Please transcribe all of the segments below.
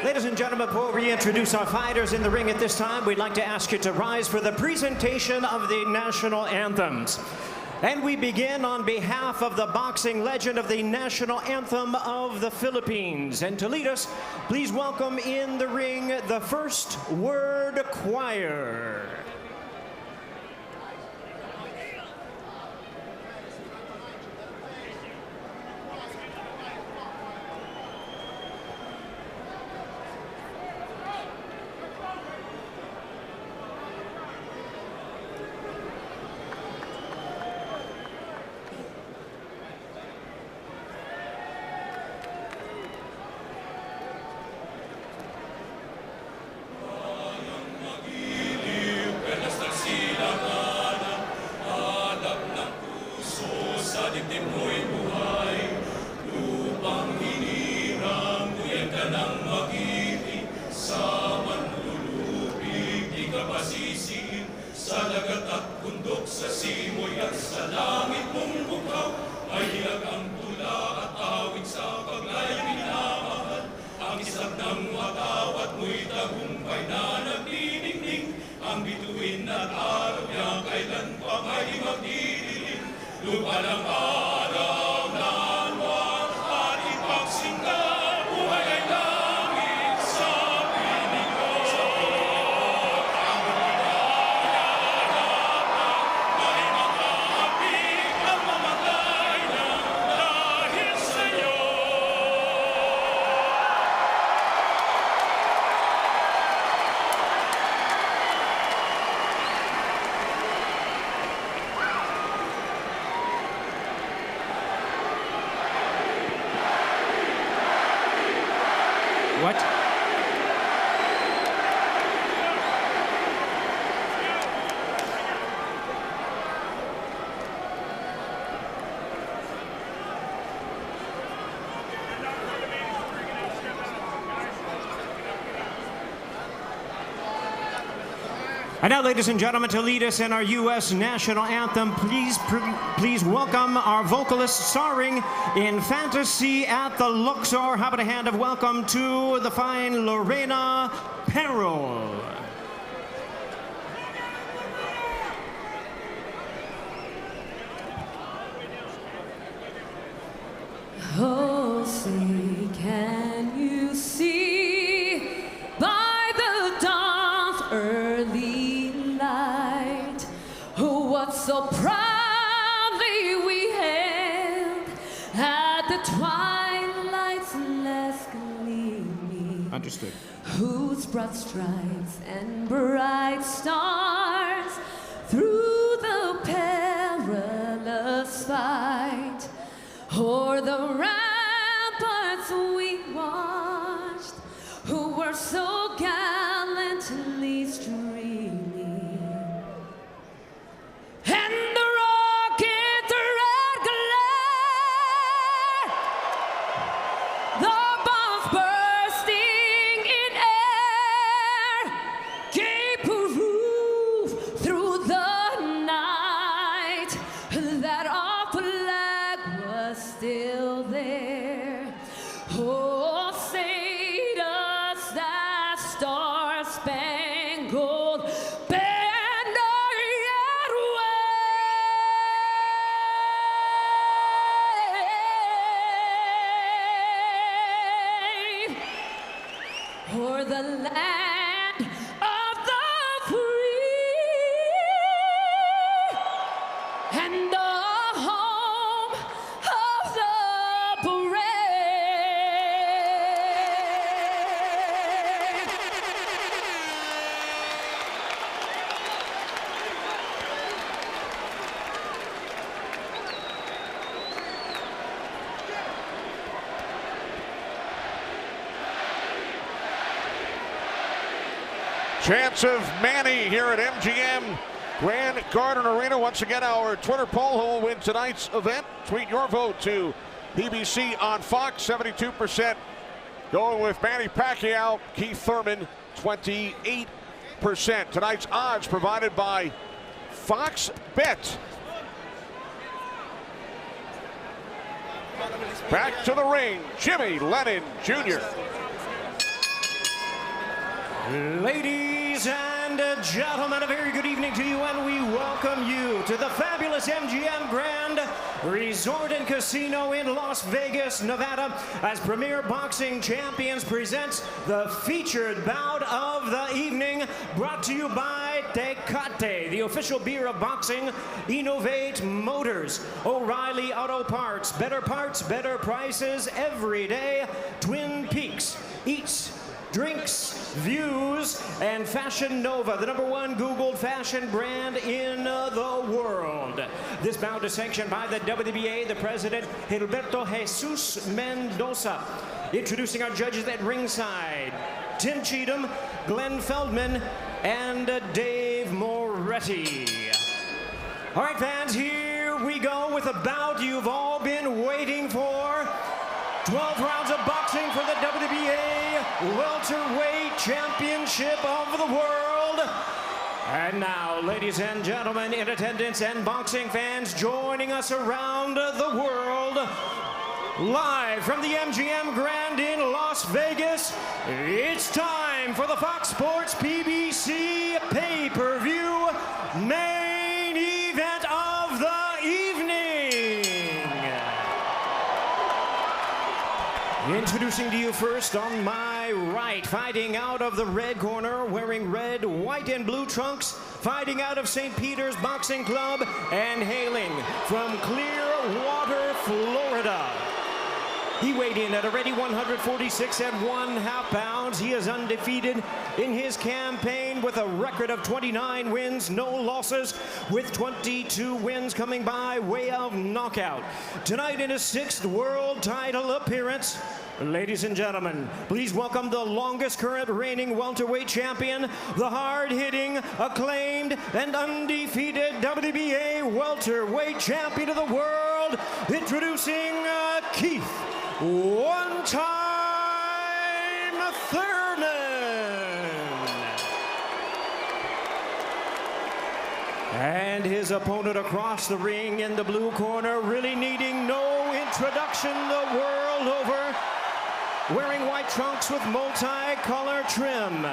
Ladies and gentlemen, before we introduce our fighters in the ring at this time, we'd like to ask you to rise for the presentation of the national anthems. And we begin on behalf of the boxing legend of the national anthem of the Philippines. And to lead us, please welcome in the ring the First Word Choir. Sa dagat at bundok, sa simoy at sa langit mong bukaw, ay hilag ang tula at awit sa paglay minamahal. Ang isang ng watawat mo'y tagumpay na nagdiningning, ang bituin at araw niya kailan pa may magdidilim. Lupa ng araw na anwat at ipagsinga, buhay ay langit sa piling ko. What? And now, ladies and gentlemen, to lead us in our U.S. national anthem, please welcome our vocalist starring in Fantasy at the Luxor. How about a hand of welcome to the fine Lorena Perrol. Oh, say, can you see by the dawn's early light what so proudly we hailed at the twilight's last gleaming? Understood. Whose broad stripes and bright stars through the perilous fight o'er the ramparts we watched, who were so gallantly streaming, and the rocket red glare, the bombs bursting in air, gave proof through the night that our flag was still there. Oh, say does that star-spangled banner yet wave o'er the land of the free and the home of the brave? Chance of Manny here at MGM Grand Garden Arena. Once again, our Twitter poll: who will win tonight's event? Tweet your vote to PBC on Fox. 72% going with Manny Pacquiao. Keith Thurman, 28%. Tonight's odds provided by Fox Bet. Back to the ring, Jimmy Lennon Jr. Ladies and gentlemen, a very good evening to you, and we welcome you to the fabulous MGM Grand Resort and Casino in Las Vegas, Nevada, as Premier Boxing Champions presents the featured bout of the evening, brought to you by Tecate, the official beer of boxing, Innovate Motors, O'Reilly Auto Parts, better prices every day, Twin Peaks, Eats, Drinks, Views, and Fashion Nova, the #1 Googled fashion brand in the world. This bout is sanctioned by the WBA, the president, Gilberto Jesus Mendoza. Introducing our judges at ringside, Tim Cheatham, Glenn Feldman, and Dave Moretti. All right, fans, here we go with a bout you've all been waiting for. 12 rounds of boxing for the WBA Welterweight Championship of the world. And now, ladies and gentlemen in attendance and boxing fans joining us around the world, live from the MGM Grand in Las Vegas, it's time for the Fox Sports PBC pay-per-view main event of the evening. Introducing to you first on my right, fighting out of the red corner, wearing red, white, and blue trunks, fighting out of St. Peter's Boxing Club, and hailing from Clearwater, Florida. He weighed in at a ready 146 1/2 pounds. He is undefeated in his campaign with a record of 29 wins, no losses, with 22 wins coming by way of knockout. Tonight in his 6th world title appearance, ladies and gentlemen, please welcome the longest current reigning welterweight champion, the hard-hitting, acclaimed, and undefeated WBA welterweight champion of the world, introducing Keith one-time Thurman. And his opponent across the ring in the blue corner, really needing no introduction the world over, wearing white trunks with multi-color trim.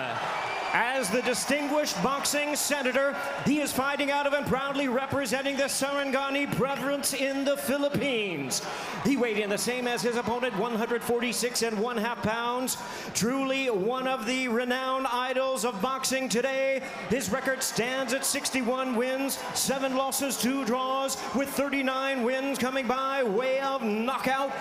As the distinguished boxing senator, he is fighting out of and proudly representing the Sarangani province in the Philippines. He weighed in the same as his opponent, 146 1/2 pounds. Truly one of the renowned idols of boxing today. His record stands at 61 wins, 7 losses, 2 draws, with 39 wins coming by way of knockout.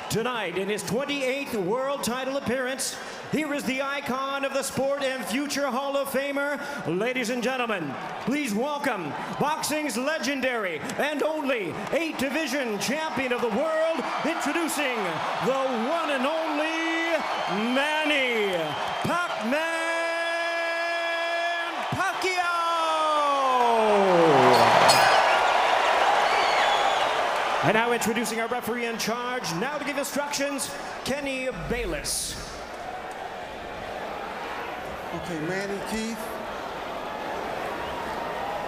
Tonight, in his 28th world title appearance, here is the icon of the sport and future Hall of Famer. Ladies and gentlemen, please welcome boxing's legendary and only 8-division champion of the world, introducing the one and only Manny Pac-Man Pacquiao. And now introducing our referee in charge, now to give instructions, Kenny Bayless. Okay, Manny, Keith.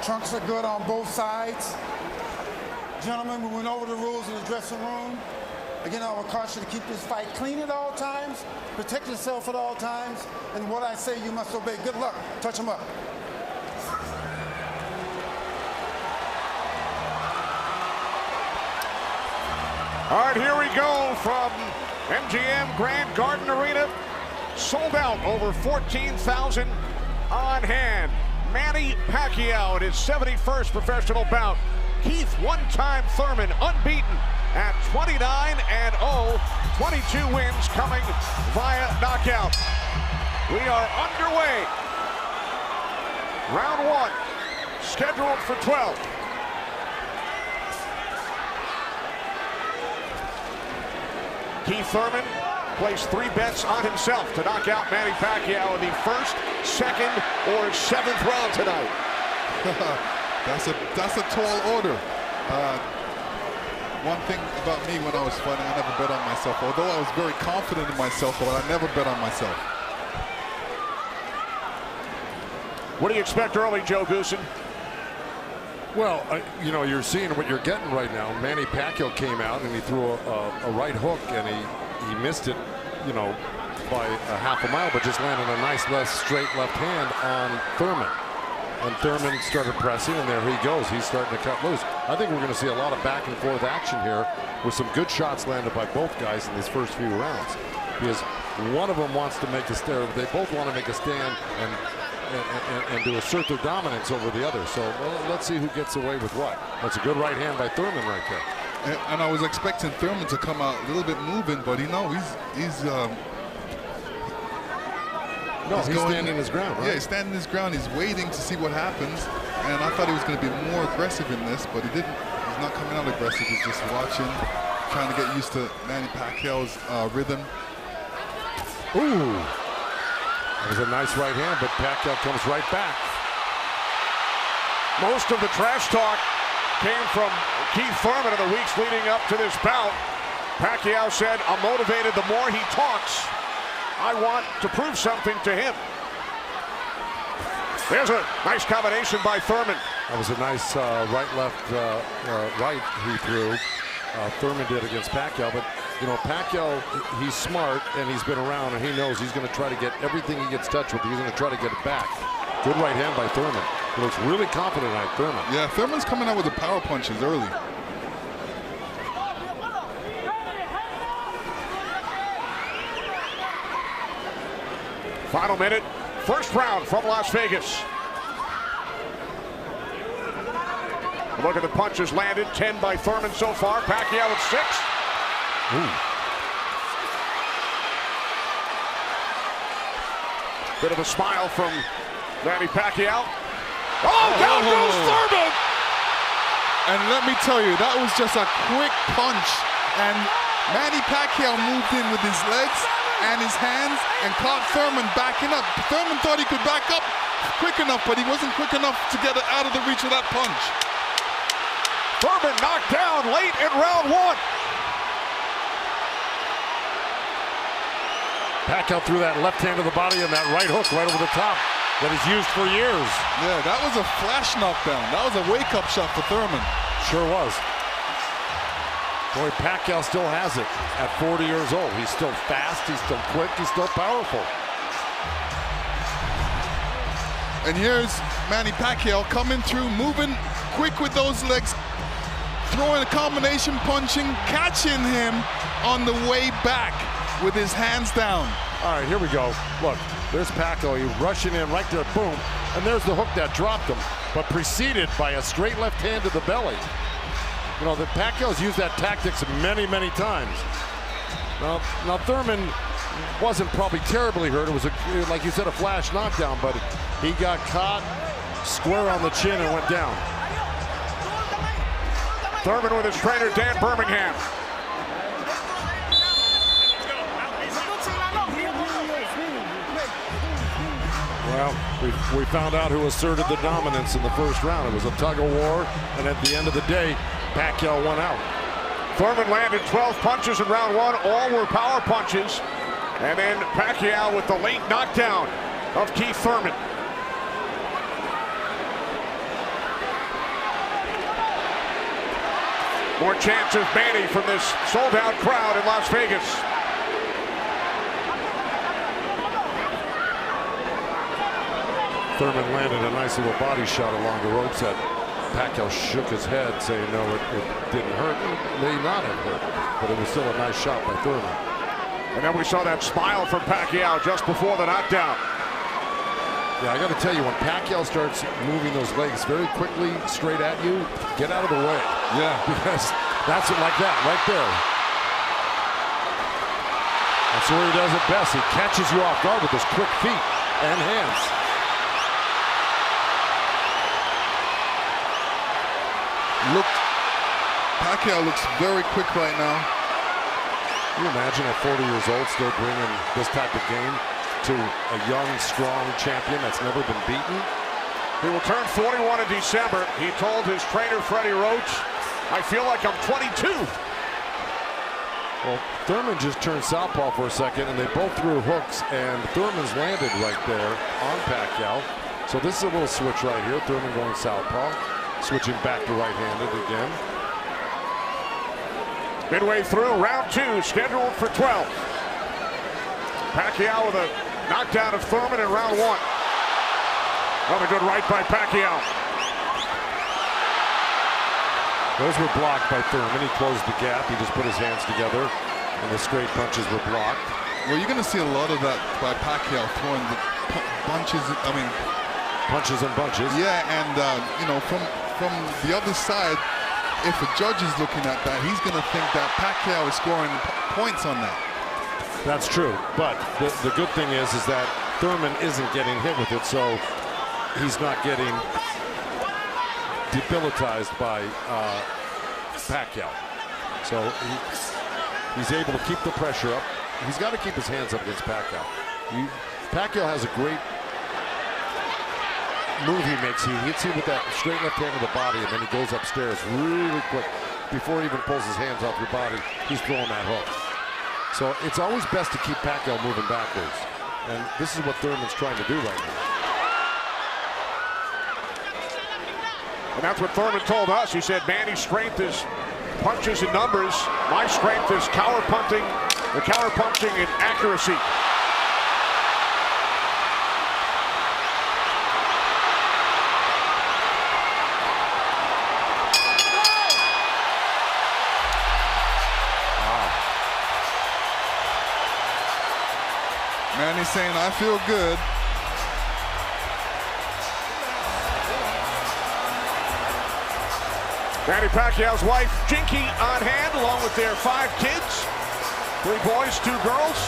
Trunks are good on both sides. Gentlemen, we went over the rules in the dressing room. Again, I would caution to keep this fight clean at all times, protect yourself at all times, and what I say you must obey. Good luck. Touch them up. All right, here we go from MGM Grand Garden Arena. Sold out, over 14,000 on hand. Manny Pacquiao in his 71st professional bout. Keith one-time Thurman, unbeaten at 29-0, 22 wins coming via knockout. We are underway. Round 1, scheduled for 12. Keith Thurman placed 3 bets on himself to knock out Manny Pacquiao in the 1st, 2nd, or 7th round tonight. That's a tall order. One thing about me when I was fighting, I never bet on myself. Although I was very confident in myself, but I never bet on myself. What do you expect early, Joe Goosen? Well, you know, you're seeing what you're getting right now. Manny Pacquiao came out and he threw a right hook and he missed it, you know, by a half a mile, but just landed a nice straight left hand on Thurman. And Thurman started pressing, and there he goes. He's starting to cut loose. I think we're going to see a lot of back and forth action here with some good shots landed by both guys in these first few rounds. Because one of them wants to make a stand. They both want to make a stand and to assert their dominance over the other. So let's see who gets away with what. That's a good right hand by Thurman right there. And I was expecting Thurman to come out a little bit moving, but he's standing his ground, right? Yeah, he's standing his ground. He's waiting to see what happens. And I thought he was going to be more aggressive in this, but he didn't. He's not coming out aggressive. He's just watching, trying to get used to Manny Pacquiao's rhythm. Ooh. That was a nice right hand, but Pacquiao comes right back. Most of the trash talk came from Keith Thurman in the weeks leading up to this bout. Pacquiao said, "I'm motivated the more he talks. I want to prove something to him." There's a nice combination by Thurman. That was a nice right-left right he threw. Thurman did against Pacquiao, but you know, Pacquiao, he's smart and he's been around and he knows he's going to try to get everything he gets touched with. He's going to try to get it back. Good right hand by Thurman. He looks really confident on Thurman. Yeah, Thurman's coming out with the power punches early. Final minute, first round from Las Vegas. Look at the punches landed, 10 by Thurman so far. Pacquiao at 6. Ooh. Bit of a smile from Manny Pacquiao. Oh, down goes Thurman! And let me tell you, that was just a quick punch. And Manny Pacquiao moved in with his legs and his hands and caught Thurman backing up. Thurman thought he could back up quick enough, but he wasn't quick enough to get it out of the reach of that punch. Thurman knocked down late in round 1. Pacquiao threw that left hand to the body and that right hook right over the top that he's used for years. Yeah, that was a flash knockdown. That was a wake-up shot for Thurman. Sure was. Boy, Pacquiao still has it at 40 years old. He's still fast, he's still quick, he's still powerful. And here's Manny Pacquiao coming through, moving quick with those legs, throwing a combination punching, catching him on the way back with his hands down. All right, here we go. Look, there's Pacquiao. He's rushing in right there, boom. And there's the hook that dropped him, but preceded by a straight left hand to the belly. You know, the Pacquiao's used that tactics many, many times. Now Thurman wasn't probably terribly hurt. It was, like you said, a flash knockdown, but he got caught square on the chin and went down. Thurman with his trainer, Dan Birmingham. Well, we found out who asserted the dominance in the first round. It was a tug of war, and at the end of the day, Pacquiao won out. Thurman landed 12 punches in round 1. All were power punches. And then Pacquiao with the late knockdown of Keith Thurman. More chance of Manny from this sold-out crowd in Las Vegas. Thurman landed a nice little body shot along the ropes that Pacquiao shook his head, saying no, it didn't hurt. It may not have hurt, but it was still a nice shot by Thurman. And then we saw that smile from Pacquiao just before the knockdown. Yeah, I got to tell you, when Pacquiao starts moving those legs very quickly straight at you, get out of the way. Yeah. Because that's it, like that, right there. That's where he does it best. He catches you off guard with his quick feet and hands. Pacquiao looks very quick right now. Can you imagine at 40 years old still bringing this type of game to a young, strong champion that's never been beaten? He will turn 41 in December. He told his trainer, Freddie Roach, "I feel like I'm 22. Well, Thurman just turned southpaw for a second, and they both threw hooks, and Thurman's landed right there on Pacquiao. So this is a little switch right here. Thurman going southpaw, switching back to right-handed again. Midway through round 2, scheduled for 12. Pacquiao with a knockdown of Thurman in round 1. Another good right by Pacquiao. Those were blocked by Thurman. He closed the gap. He just put his hands together, and the straight punches were blocked. Well, you're going to see a lot of that by Pacquiao throwing the punches. I mean, punches and bunches. Yeah, and you know, from the other side, if a judge is looking at that, he's going to think that Pacquiao is scoring points on that. That's true, but the good thing is that Thurman isn't getting hit with it, so he's not getting debilitized by Pacquiao. So he's able to keep the pressure up. He's got to keep his hands up against Pacquiao. Pacquiao has a great move he makes. He hits you with that straight left hand to the body, and then he goes upstairs really quick. Before he even pulls his hands off your body, he's throwing that hook. So it's always best to keep Pacquiao moving backwards. And this is what Thurman's trying to do right now. And that's what Thurman told us. He said, Manny's strength is punches and numbers. My strength is counter punching and accuracy. Manny's saying, I feel good. Manny Pacquiao's wife, Jinky, on hand, along with their 5 kids. 3 boys, 2 girls.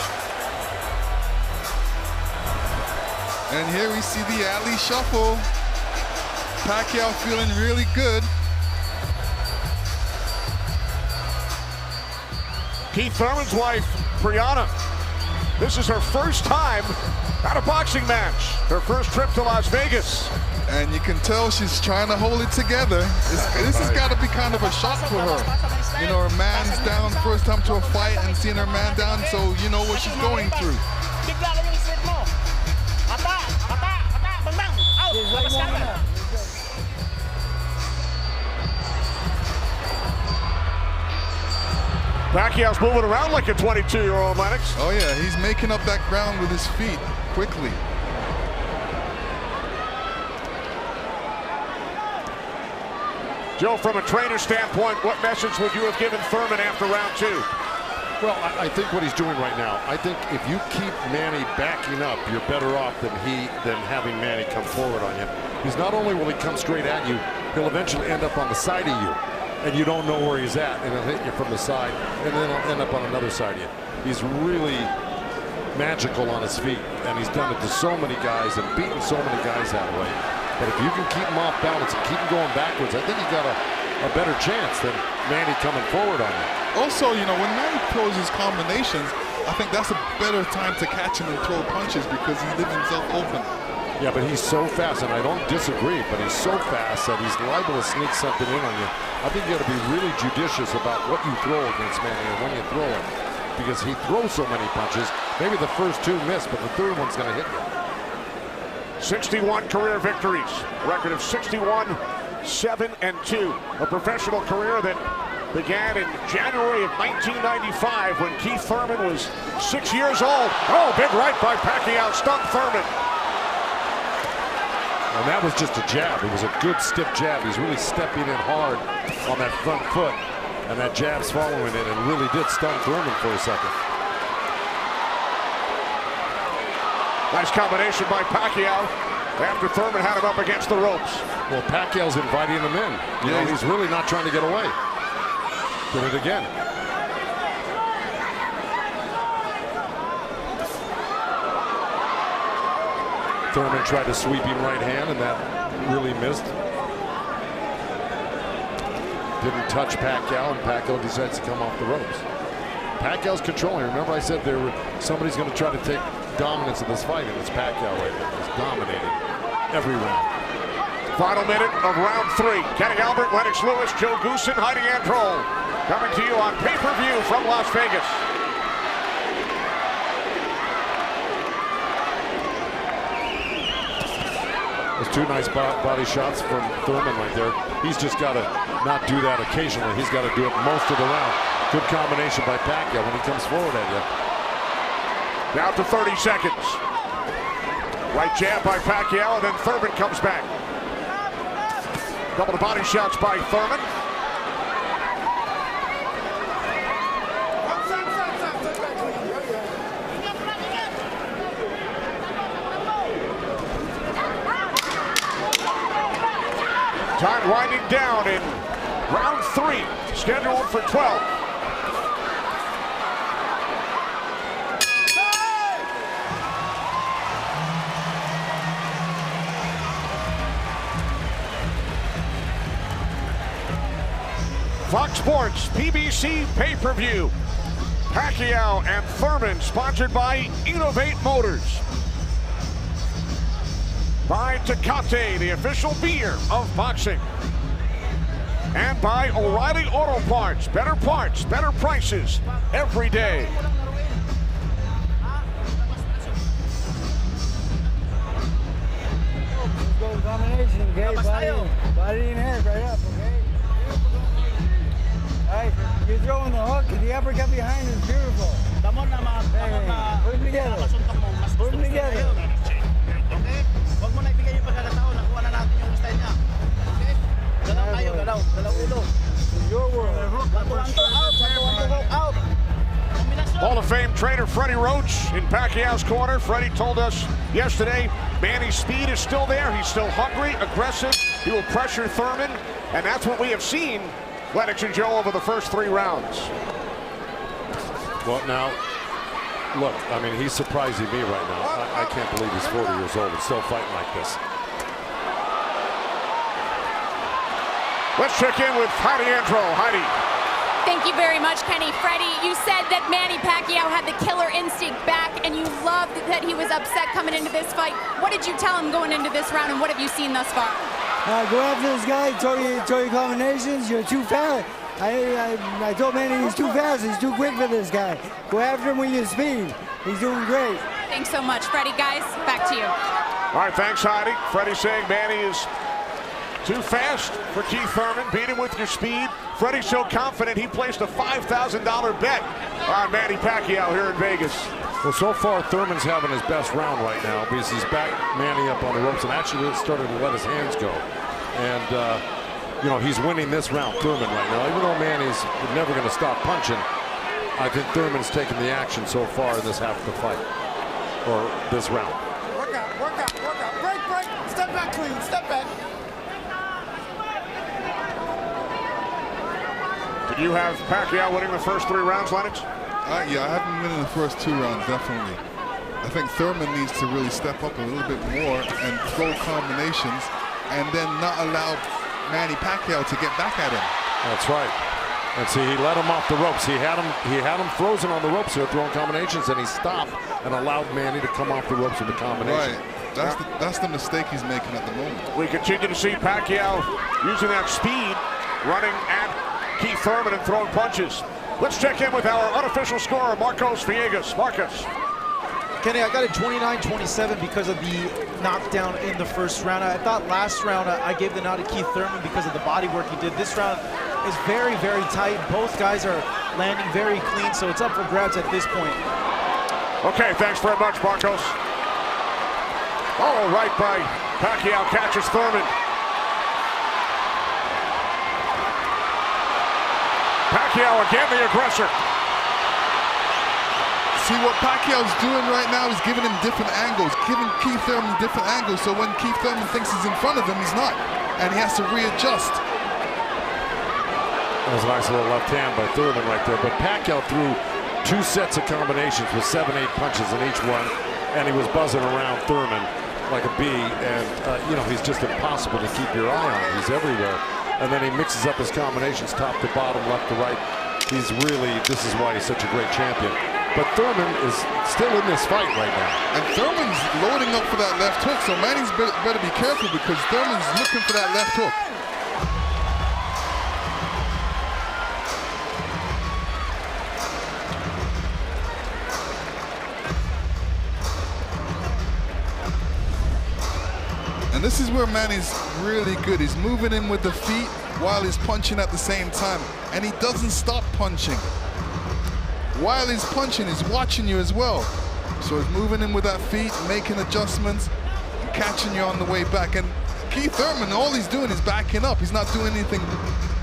And here we see the alley shuffle. Pacquiao feeling really good. Keith Thurman's wife, Brianna. This is her first time at a boxing match. Her first trip to Las Vegas. And you can tell she's trying to hold it together. This has got to be kind of a shock for her. You know, her man's down, first time to a fight, and seeing her man down, so you know what she's going through. Pacquiao's moving around like a 22-year-old, Lennox. Oh yeah, he's making up that ground with his feet quickly. Joe, from a trainer standpoint, what message would you have given Thurman after round 2? Well, I think what he's doing right now, I think if you keep Manny backing up, you're better off than having Manny come forward on you. Because not only will he come straight at you, he'll eventually end up on the side of you, and you don't know where he's at, and he'll hit you from the side, and then he'll end up on another side of you. He's really magical on his feet, and he's done it to so many guys and beaten so many guys that way. But if you can keep him off balance and keep him going backwards, I think you got a better chance than Manny coming forward on you. Also, you know, when Manny throws his combinations, I think that's a better time to catch him and throw punches because he leaves himself open. Yeah, but he's so fast, and I don't disagree, but he's so fast that he's liable to sneak something in on you. I think you got to be really judicious about what you throw against Manny and when you throw it, because he throws so many punches. Maybe the first 2 miss, but the third one's going to hit you. 61 career victories, record of 61, 7-2. A professional career that began in January of 1995 when Keith Thurman was 6 years old. Oh, big right by Pacquiao, stunned Thurman. And that was just a jab. It was a good stiff jab. He's really stepping in hard on that front foot, and that jab's following it and really did stun Thurman for a second. Nice combination by Pacquiao after Thurman had him up against the ropes. Well, Pacquiao's inviting him in. You know, he's really not trying to get away. Did it again. Thurman tried to sweep him right hand, and that really missed. Didn't touch Pacquiao, and Pacquiao decides to come off the ropes. Pacquiao's controlling. Remember I said somebody's going to try to take dominance of this fight, and it's Pacquiao right now. He's dominating every round. Final minute of round 3. Kenny Albert, Lennox Lewis, Joe Goosen, Heidi Androl. Coming to you on pay-per-view from Las Vegas. Those 2 nice body shots from Thurman right there. He's just got to not do that occasionally. He's got to do it most of the round. Good combination by Pacquiao when he comes forward at you. Down to 30 seconds. Right jab by Pacquiao, and then Thurman comes back. Couple of body shots by Thurman. Time winding down in round 3, scheduled for 12. Fox Sports PBC pay-per-view. Pacquiao and Thurman, sponsored by Innovate Motors. By Tecate, the official beer of boxing. And by O'Reilly Auto Parts, better prices every day. Let's go combination, okay? Body and head right up, okay? Alright, you're throwing the hook and the uppercut behind is beautiful. Hey, put them together. Put them together. Okay? Huwag mo na ibigay yung pagkakataon. Nakuha na natin yung style niya. Okay? Galaw tayo, galaw ulo. Your world. Out. Hall of Fame trainer Freddie Roach in Pacquiao's corner. Freddie told us yesterday Manny's speed is still there. He's still hungry, aggressive. He will pressure Thurman, and that's what we have seen, Lennox and Joe, over the first 3 rounds. Well, now, look, I mean, he's surprising me right now. I can't believe he's 40 years old and still fighting like this. Let's check in with Heidi Andro. Heidi. Thank you very much, Kenny. Freddie, you said that Manny Pacquiao had the killer instinct back, and you loved that he was upset coming into this fight. What did you tell him going into this round, and what have you seen thus far? Go after this guy, throw your combinations, you're too fast. I told Manny he's too fast, he's too quick for this guy. Go after him with your speed. He's doing great. Thanks so much, Freddie. Guys, back to you. All right, thanks, Heidi. Freddie saying Manny is too fast for Keith Thurman. Beat him with your speed. Freddie's so confident he placed a $5,000 bet on Manny Pacquiao here in Vegas. Well, so far, Thurman's having his best round right now because he's back Manny up on the ropes and actually started to let his hands go. And, you know, he's winning this round, Thurman, right now. Even though Manny's never going to stop punching, I think Thurman's taken the action so far in this half of the fight, or this round. Work out. Break. Step back clean, step back. Did you have Pacquiao winning the first 3 rounds, Lennox? Yeah, I haven't been in the first 2 rounds, definitely. I think Thurman needs to really step up a little bit more and throw combinations and then not allow Manny Pacquiao to get back at him. That's right. And see, he let him off the ropes. He had him frozen on the ropes here, throwing combinations, and he stopped and allowed Manny to come off the ropes with the combination. Right. That's the mistake he's making at the moment. We continue to see Pacquiao using that speed, running at Keith Thurman and throwing punches. Let's check in with our unofficial scorer, Marcos Villegas. Marcos. Kenny, I got it 29-27 because of the knockdown in the first round. I thought last round I gave the nod to Keith Thurman because of the body work he did. This round is very, very tight. Both guys are landing very clean, so it's up for grabs at this point. Okay, thanks very much, Marcos. Oh, right by Pacquiao, catches Thurman. Pacquiao again, the aggressor. See, what Pacquiao's doing right now is giving him different angles, giving Keith Thurman different angles, so when Keith Thurman thinks he's in front of him, he's not, and he has to readjust. That was a nice little left hand by Thurman right there, but Pacquiao threw 2 sets of combinations with 7-8 punches in each one, and he was buzzing around Thurman like a bee, and you know, he's just impossible to keep your eye on. He's everywhere, and then he mixes up his combinations top to bottom, left to right. He's really, this is why he's such a great champion. But Thurman is still in this fight right now. And Thurman's loading up for that left hook, so Manny's better be careful because Thurman's looking for that left hook. And this is where Manny's really good. He's moving in with the feet while he's punching at the same time. And he doesn't stop punching. While he's punching, he's watching you as well. So he's moving in with that feet, making adjustments, catching you on the way back. And Keith Thurman, all he's doing is backing up. He's not doing anything.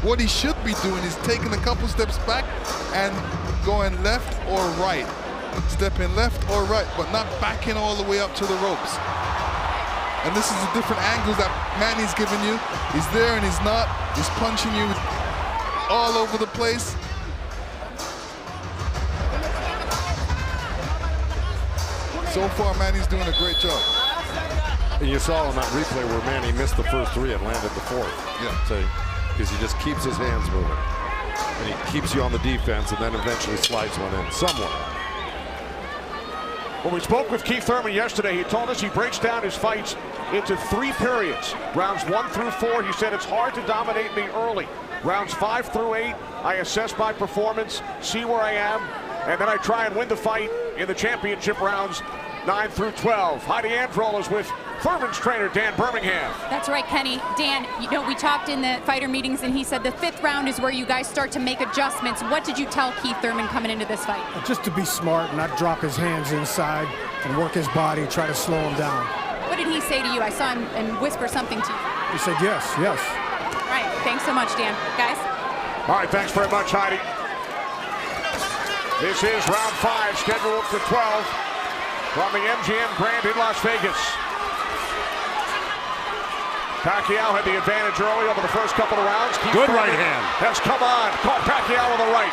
What he should be doing is taking a couple steps back and going left or right. Stepping left or right, but not backing all the way up to the ropes. And this is the different angles that Manny's giving you. He's there and he's not. He's punching you all over the place. So far, Manny's doing a great job. And you saw on that replay where Manny missed the first three and landed the fourth. Yeah. Because he just keeps his hands moving. And he keeps you on the defense and then eventually slides one in somewhere. When we spoke with Keith Thurman yesterday, he told us he breaks down his fights into 3 periods. Rounds 1 through 4, he said it's hard to dominate me early. Rounds 5 through 8, I assess my performance, see where I am, and then I try and win the fight in the championship rounds 9 through 12. Heidi Androl is with Thurman's trainer, Dan Birmingham. That's right, Kenny. Dan, you know, we talked in the fighter meetings, and he said the 5th round is where you guys start to make adjustments. What did you tell Keith Thurman coming into this fight? Just to be smart, not drop his hands inside, and work his body, try to slow him down. What did he say to you? I saw him and whisper something to you. He said yes, yes. All right, thanks so much, Dan. Guys? All right, thanks very much, Heidi. This is round 5, scheduled for 12 from the MGM Grand in Las Vegas. Pacquiao had the advantage early over the first couple of rounds. Good right hand. Has come on. Caught Pacquiao with the right.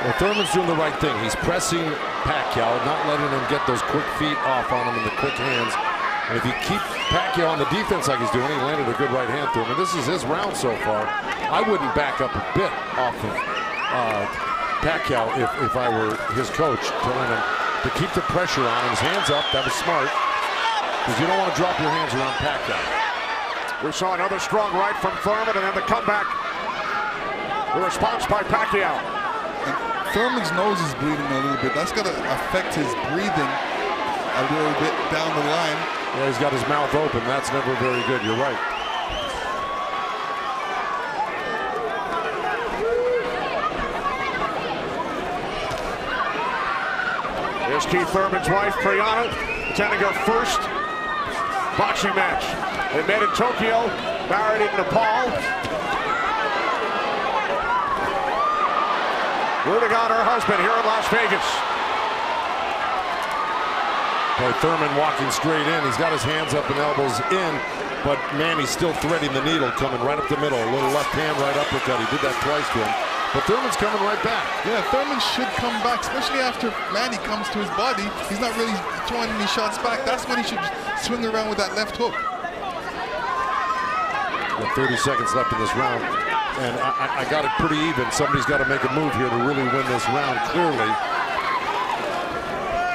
Well, Thurman's doing the right thing. He's pressing Pacquiao, not letting him get those quick feet off on him and the quick hands. And if you keep Pacquiao on the defense like he's doing, he landed a good right hand through him. And this is his round so far. I wouldn't back up a bit off of Pacquiao if I were his coach, telling him to keep the pressure on him. His hands up, that was smart. Because you don't want to drop your hands around Pacquiao. We saw another strong right from Thurman, and then the comeback. The response by Pacquiao. And Thurman's nose is bleeding a little bit. That's going to affect his breathing a little bit down the line. Yeah, he's got his mouth open. That's never very good. You're right. Here's Keith Thurman's wife, Priyana, attending her first boxing match. They met in Tokyo, married in Nepal. Rooting on her husband here in Las Vegas. Boy, Thurman walking straight in. He's got his hands up and elbows in, but Manny's still threading the needle, coming right up the middle. A little left hand, right uppercut. He did that twice to him. But Thurman's coming right back. Yeah, Thurman should come back, especially after Manny comes to his body. He's not really throwing any shots back. That's when he should swing around with that left hook. With 30 seconds left in this round, and I got it pretty even. Somebody's got to make a move here to really win this round clearly.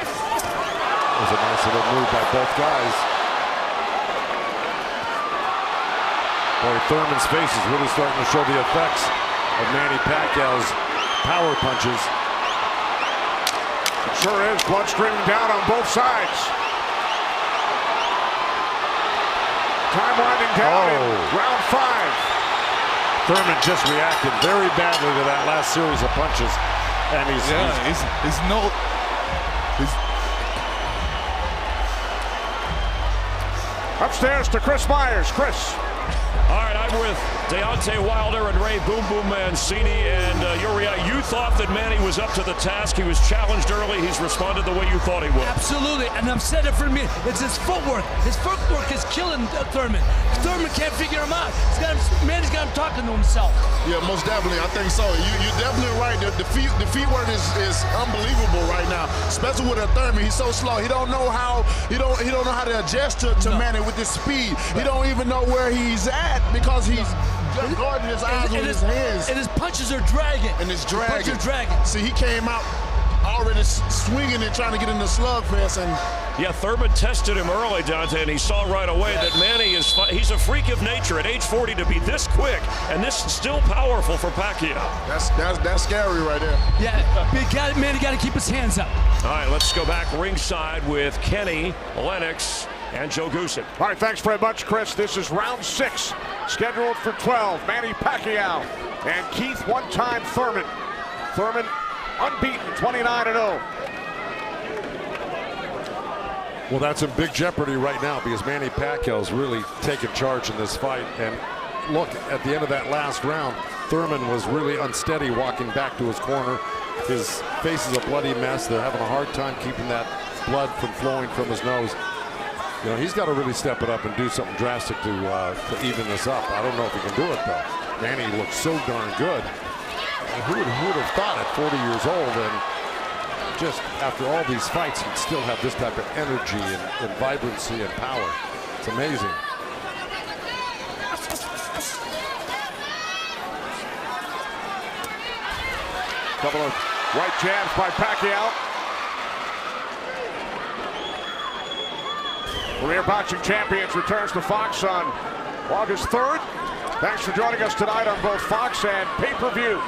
It was a nice little move by both guys. Boy, Thurman's face is really starting to show the effects of Manny Pacquiao's power punches. It sure is. Blood streaming down on both sides. Time winding down in round 5. Thurman just reacted very badly to that last series of punches, and he's upstairs to Chris Myers. Chris. All right, I'm with Deontay Wilder and Ray Boom Boom Mancini, and you thought that Manny was up to the task. He was challenged early. He's responded the way you thought he would. Absolutely, and I've said it for me. It's his footwork. His footwork is killing Thurman. Thurman can't figure him out. Manny's got him talking to himself. Yeah, most definitely. I think so. You're definitely right. The feet work is unbelievable right now, especially with a Thurman. He's so slow. He don't know how he don't know how to adjust to Manny with his speed. He don't even know where he's at because he's guarding his eyes with his hands. And his punches are dragging. And it's dragging. Punches are dragging. See, he came out already swinging and trying to get in the slugfest. And yeah, Thurman tested him early, Dante, and he saw right away that Manny he's a freak of nature at age 40 to be this quick and this still powerful for Pacquiao. That's scary right there. Yeah, Manny got to keep his hands up. All right, let's go back ringside with Kenny, Lennox, and Joe Goosen. All right, thanks very much, Chris. This is round 6, scheduled for 12. Manny Pacquiao and Keith one-time Thurman. Thurman unbeaten, 29-0. Well, that's in big jeopardy right now because Manny Pacquiao's really taken charge in this fight. And look, at the end of that last round, Thurman was really unsteady walking back to his corner. His face is a bloody mess. They're having a hard time keeping that blood from flowing from his nose. You know, he's got to really step it up and do something drastic to even this up. I don't know if he can do it, though. Manny looks so darn good. And who would have thought at 40 years old and just after all these fights, he'd still have this type of energy and vibrancy and power. It's amazing. Couple of right jabs by Pacquiao. Career Boxing Champions returns to Fox on August 3rd. Thanks for joining us tonight on both Fox and pay-per-view.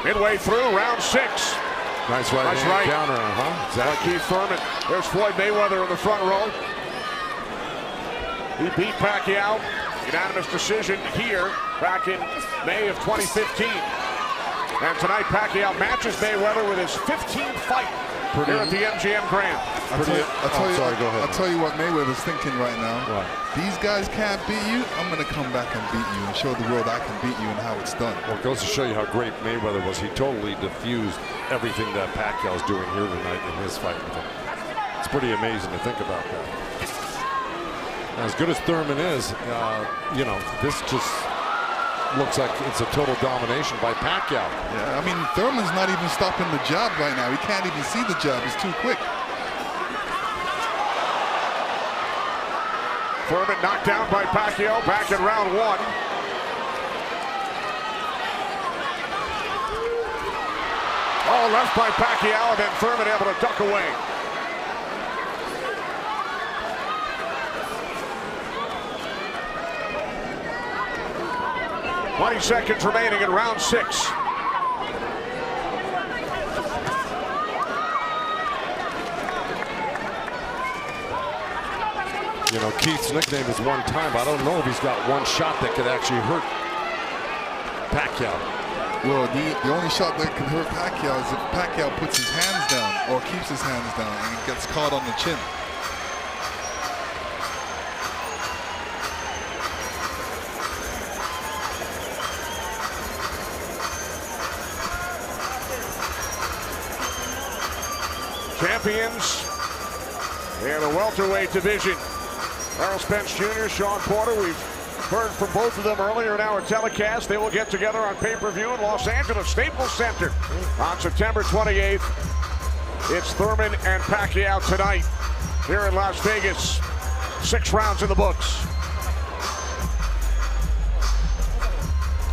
Midway through round 6. Nice right counter, huh? Exactly. Keith Thurman. There's Floyd Mayweather in the front row. He beat Pacquiao. Unanimous decision here back in May of 2015. And tonight Pacquiao matches Mayweather with his 15th fight here at the MGM Grand. I'll tell you what Mayweather's thinking right now. What? These guys can't beat you. I'm going to come back and beat you and show the world I can beat you and how it's done. Well, it goes to show you how great Mayweather was. He totally diffused everything that Pacquiao's doing here tonight in his fight with him. It's pretty amazing to think about that. As good as Thurman is, you know, this just looks like it's a total domination by Pacquiao. Yeah, I mean, Thurman's not even stopping the jab right now. He can't even see the jab. It's too quick. Thurman knocked down by Pacquiao back in round 1. Oh, left by Pacquiao, and then Thurman able to duck away. "20 seconds remaining in round 6. You know, Keith's nickname is one time, but I don't know if he's got one shot that could actually hurt Pacquiao. Well, the only shot that could hurt Pacquiao is if Pacquiao puts his hands down or keeps his hands down and gets caught on the chin. Champions in the welterweight division. Errol Spence Jr., Sean Porter. We've heard from both of them earlier in our telecast. They will get together on pay-per-view in Los Angeles Staples Center on September 28th. It's Thurman and Pacquiao tonight here in Las Vegas. 6 rounds in the books.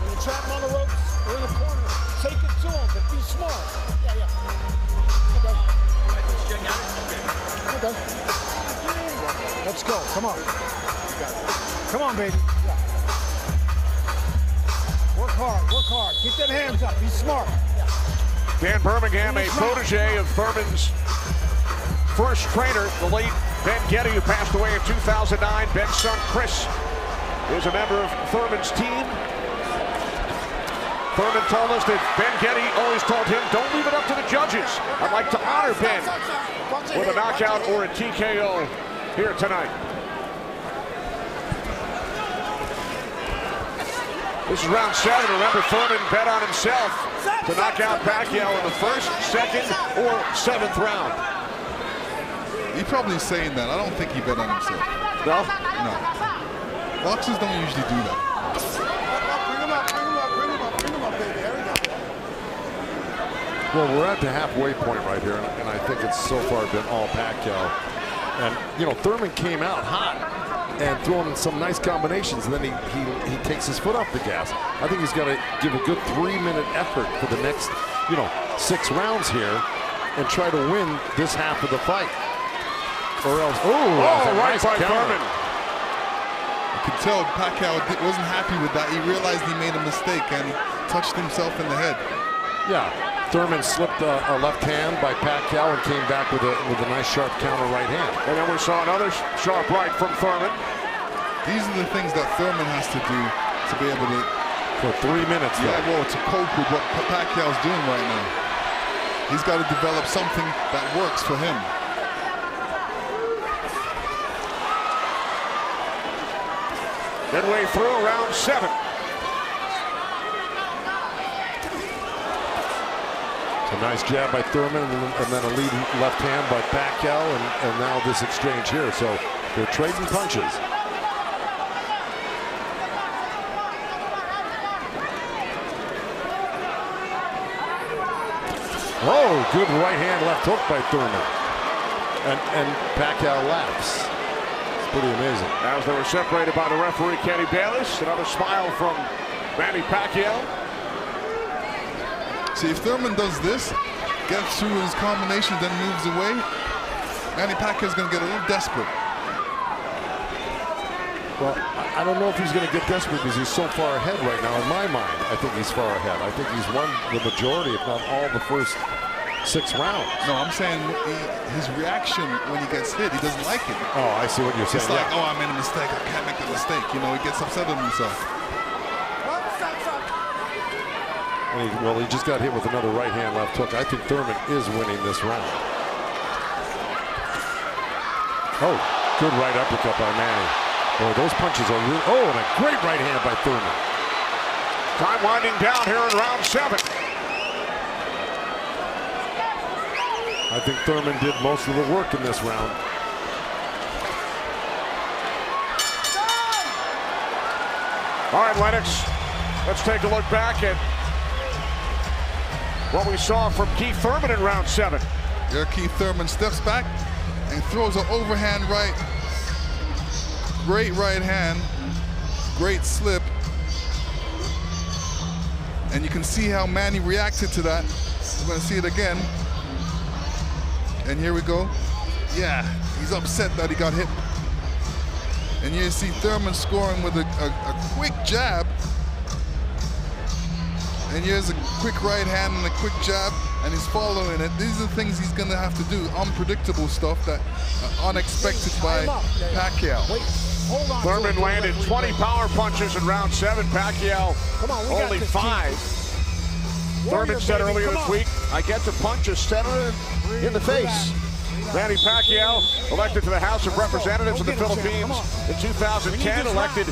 When you trap him on the ropes or in the corner, take it to him, but be smart. Okay. Let's go. Come on. Come on, baby. Work hard. Keep them hands up. Be smart. Dan Birmingham, a protege of Thurman's first trainer, the late Ben Getty, who passed away in 2009. Ben's son, Chris, is a member of Thurman's team. Thurman told us that Ben Getty always told him, don't leave it up to the judges. I'd like to honor Ben with a knockout or a TKO here tonight. This is round 7. Remember, Thurman bet on himself to knock out Pacquiao in the 1st, 2nd, or 7th round. He's probably saying that. I don't think he bet on himself. No? No. Boxers don't usually do that. Well, we're at the halfway point right here, and I think it's so far been all Pacquiao. And, you know, Thurman came out hot and throwing some nice combinations, and then he takes his foot off the gas. I think he's got to give a good 3-minute effort for the next, you know, 6 rounds here and try to win this half of the fight. Or else, right by Thurman. You could tell Pacquiao wasn't happy with that. He realized he made a mistake, and touched himself in the head. Yeah, Thurman slipped a left hand by Pacquiao and came back with a nice sharp counter right hand. And then we saw another sharp right from Thurman. These are the things that Thurman has to do to be able to... For 3 minutes, yeah, well, to cope with what Pacquiao's doing right now. He's got to develop something that works for him. Midway through round 7. A nice jab by Thurman and then a lead left hand by Pacquiao and now this exchange here. So they're trading punches. Oh, good right hand left hook by Thurman. And Pacquiao laughs. It's pretty amazing. As they were separated by the referee, Kenny Bayless. Another smile from Manny Pacquiao. See, if Thurman does this, gets through his combination, then moves away, Manny Pacquiao's going to get a little desperate. Well, I don't know if he's going to get desperate because he's so far ahead right now. In my mind, I think he's far ahead. I think he's won the majority, if not all, the first 6 rounds. No, I'm saying his reaction when he gets hit, he doesn't like it. Oh, I see what you're saying. It's like, oh, I made a mistake. I can't make that mistake. You know, he gets upset with himself. And he just got hit with another right hand left hook. I think Thurman is winning this round. Oh, good right uppercut by Manny. Boy, those punches are really... Oh, and a great right hand by Thurman. Time winding down here in round 7. I think Thurman did most of the work in this round. All right, Lennox, let's take a look back at what we saw from Keith Thurman in round 7. Yeah, Keith Thurman steps back and throws an overhand right. Great right hand, great slip. And you can see how Manny reacted to that. We're going to see it again. And here we go. Yeah, he's upset that he got hit. And you see Thurman scoring with a quick jab. And here's a quick right hand and a quick jab, and he's following it. These are the things he's going to have to do, unpredictable stuff that unexpected by Pacquiao. Thurman landed 20 power punches in round 7. Pacquiao only 5. Thurman said earlier this week, I get to punch a center in the face. Manny Pacquiao, elected to the House of Representatives of the Philippines in 2010, elected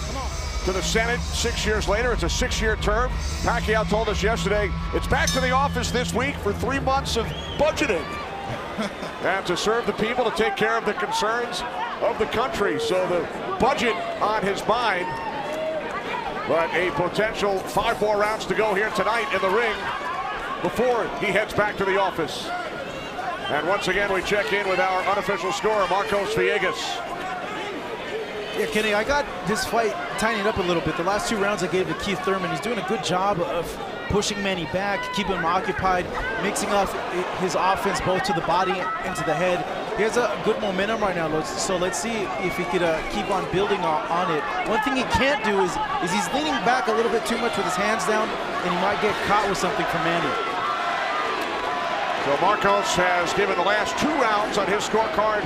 to the Senate 6 years later. It's a 6-year term. Pacquiao told us yesterday, it's back to the office this week for 3 months of budgeting. And to serve the people, to take care of the concerns of the country. So the budget on his mind. But a potential 5 more rounds to go here tonight in the ring before he heads back to the office. And once again, we check in with our unofficial scorer, Marcos Villegas. Yeah, Kenny, I got this fight tightened up a little bit. The last 2 rounds I gave to Keith Thurman. He's doing a good job of pushing Manny back, keeping him occupied, mixing up his offense both to the body and to the head. He has a good momentum right now, so let's see if he could keep on building on it. One thing he can't do is he's leaning back a little bit too much with his hands down, and he might get caught with something from Manny. So Marcos has given the last 2 rounds on his scorecard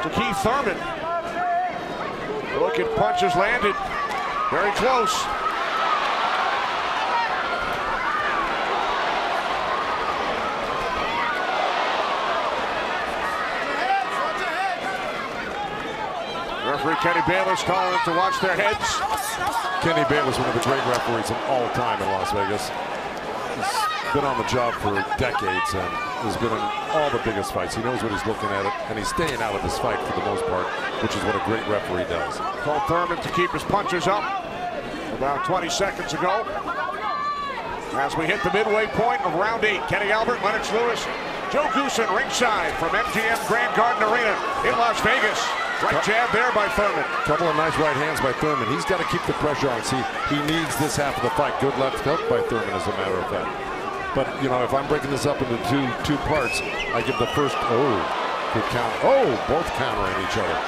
to Keith Thurman. Look at punches landed. Very close. Referee Kenny Bayless calling them to watch their heads. Kenny Bayless, one of the great referees of all time in Las Vegas. He's been on the job for decades and has been in all the biggest fights. He knows what he's looking at, and he's staying out of this fight for the most part, which is what a great referee does. Told Thurman to keep his punches up about 20 seconds ago. As we hit the midway point of round 8, Kenny Albert, Lennox Lewis, Joe Goosen ringside from MGM Grand Garden Arena in Las Vegas. Right jab there by Thurman. Couple of nice right hands by Thurman. He's got to keep the pressure on. See, he needs this half of the fight. Good left hook by Thurman, as a matter of fact. But, you know, if I'm breaking this up into two parts, I give the first, good count. Oh, both countering each other.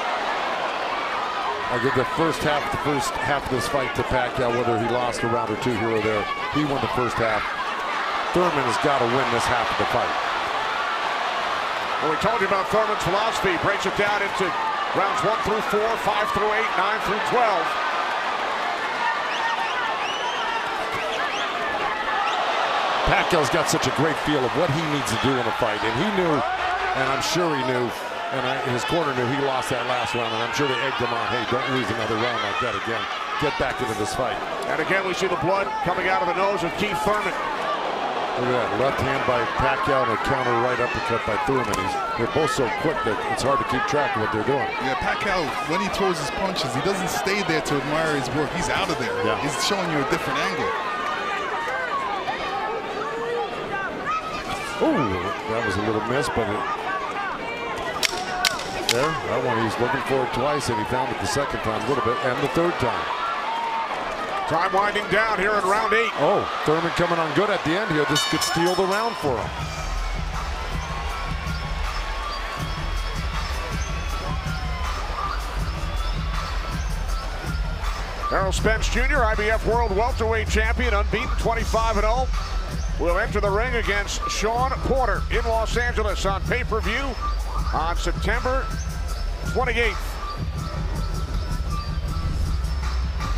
I'll give the first half of this fight to Pacquiao, whether he lost a round or two here or there. He won the first half. Thurman has got to win this half of the fight. Well, we told you about Thurman's philosophy. He breaks it down into rounds 1 through 4, 5 through 8, 9 through 12. Pacquiao's got such a great feel of what he needs to do in a fight, and he knew, and I'm sure he knew, and his corner knew he lost that last round, and I'm sure they egged him on, hey, don't lose another round like that again. Get back into this fight. And again, we see the blood coming out of the nose of Keith Thurman. Look at that, left hand by Pacquiao and a counter right uppercut by Thurman. They're both so quick that it's hard to keep track of what they're doing. Yeah, Pacquiao, when he throws his punches, he doesn't stay there to admire his work. He's out of there. Yeah. He's showing you a different angle. Ooh, that was a little miss, but there, that one he's looking for it twice, and he found it the second time a little bit, and the third time. Time winding down here in round 8. Oh, Thurman coming on good at the end here. This could steal the round for him. Errol Spence Jr., IBF World Welterweight Champion, unbeaten, 25-0. Will enter the ring against Shawn Porter in Los Angeles on pay-per-view on September 28th.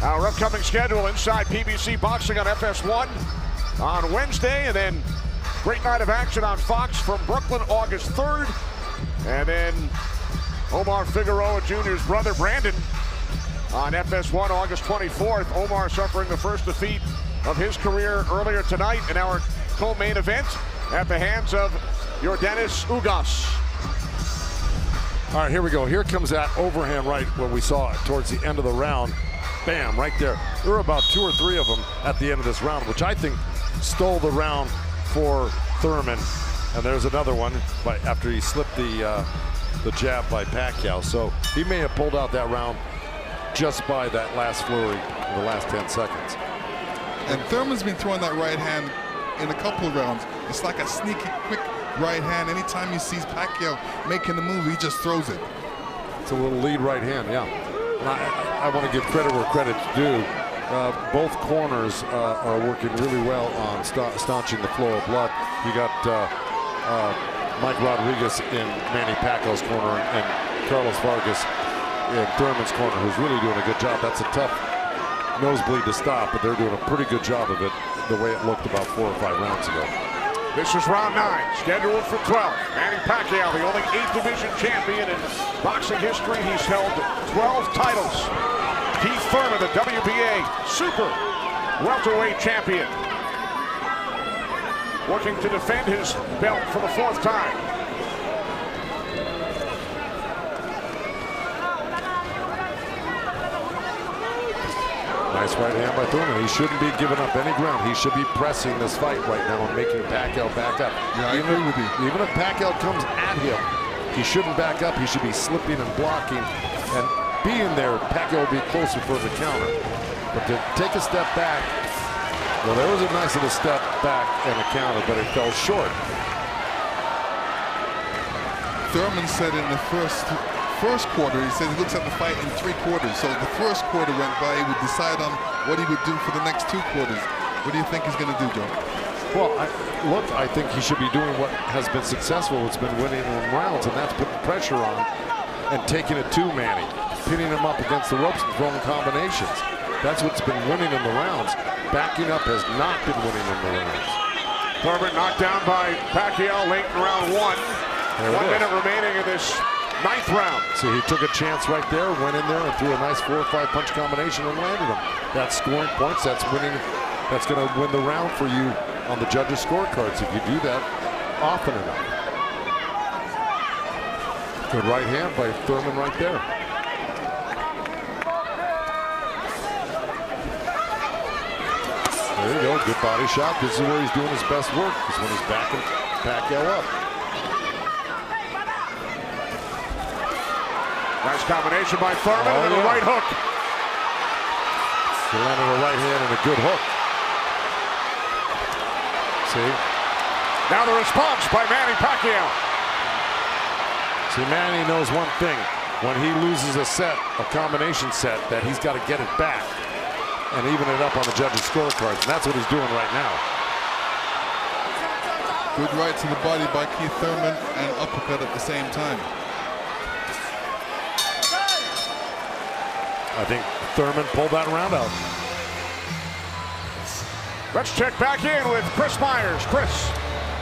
Our upcoming schedule inside PBC Boxing on FS1 on Wednesday, and then great night of action on Fox from Brooklyn August 3rd. And then Omar Figueroa Jr.'s brother Brandon on FS1 August 24th. Omar suffering the first defeat of his career earlier tonight in our co-main event at the hands of Yordenis Ugas. All right, here we go. Here comes that overhand right, what we saw towards the end of the round. Bam, right there. There were about 2 or 3 of them at the end of this round, which I think stole the round for Thurman. And there's another one after he slipped the jab by Pacquiao. So he may have pulled out that round just by that last flurry in the last 10 seconds. And Thurman's been throwing that right hand in a couple of rounds. It's like a sneaky, quick right hand. Anytime he sees Pacquiao making a move, he just throws it. It's a little lead right hand, yeah. And I want to give credit where credit's due. Both corners are working really well on staunching the flow of blood. You got Mike Rodriguez in Manny Pacquiao's corner and Carlos Vargas in Thurman's corner, who's really doing a good job. That's a tough nosebleed to stop, but they're doing a pretty good job of it the way it looked about 4 or 5 rounds ago. This is round 9, scheduled for 12. Manny Pacquiao, the only 8th division champion in boxing history. He's held 12 titles. Keith Thurman, the WBA super welterweight champion, working to defend his belt for the 4th time. Nice right hand by Thurman. He shouldn't be giving up any ground. He should be pressing this fight right now and making Pacquiao back up. Yeah, I agree with you. Even if Pacquiao comes at him, he shouldn't back up. He should be slipping and blocking. And being there, Pacquiao will be closer for the counter. But to take a step back, well, there was a nice little step back and a counter, but it fell short. Thurman said in the first quarter, he said he looks at the fight in 3 quarters. So the first quarter went by, he would decide on what he would do for the next 2 quarters. What do you think he's going to do, Joe? Well, I think he should be doing what has been successful. It's been winning in rounds, and that's putting pressure on and taking it to Manny, pinning him up against the ropes and throwing combinations. That's what's been winning in the rounds. Backing up has not been winning in the rounds. Thurman knocked down by Pacquiao late in round 1. 1 minute remaining in this 9th round. See, he took a chance right there, went in there and threw a nice 4 or 5 punch combination and landed him. That's scoring points. That's winning. That's going to win the round for you on the judges' scorecards if you do that often enough. Good right hand by Thurman right there. There you go. Good body shot. This is where he's doing his best work, is when he's backing Pacquiao up. Nice combination by Thurman and a right hook. He landed a right hand and a good hook. See? Now the response by Manny Pacquiao. See, Manny knows one thing. when he loses a set, a combination set, that he's got to get it back and even it up on the judges' scorecards. And that's what he's doing right now. Good right to the body by Keith Thurman and uppercut at the same time. I think Thurman pulled that round out. Let's check back in with Chris Myers. Chris.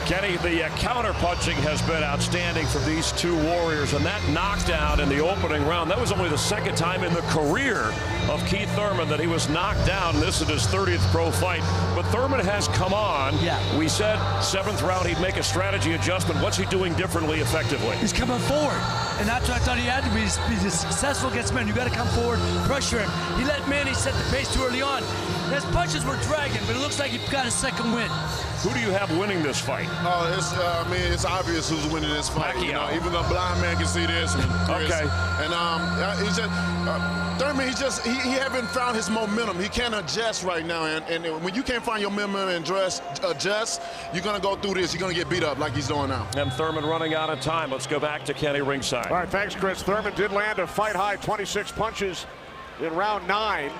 Kenny, the counter-punching has been outstanding from these two warriors, and that knockdown in the opening round, that was only the second time in the career of Keith Thurman that he was knocked down. This is his 30th pro fight, but Thurman has come on. Yeah. We said 7th round he'd make a strategy adjustment. What's he doing differently effectively? He's coming forward, and that's what I thought he had to be. He's successful against men. You got to come forward, pressure him. He let Manny set the pace too early on. His punches were dragging, but it looks like he got a second win. Who do you have winning this fight? I mean, it's obvious who's winning this fight. You know, even a blind man can see this one, Chris. Okay. And he's just Thurman. He haven't found his momentum. He can't adjust right now. And when you can't find your momentum and adjust, you're gonna go through this. You're gonna get beat up like he's doing now. And Thurman running out of time. Let's go back to Kenny ringside. All right, thanks, Chris. Thurman did land a fight-high 26 punches in round 9.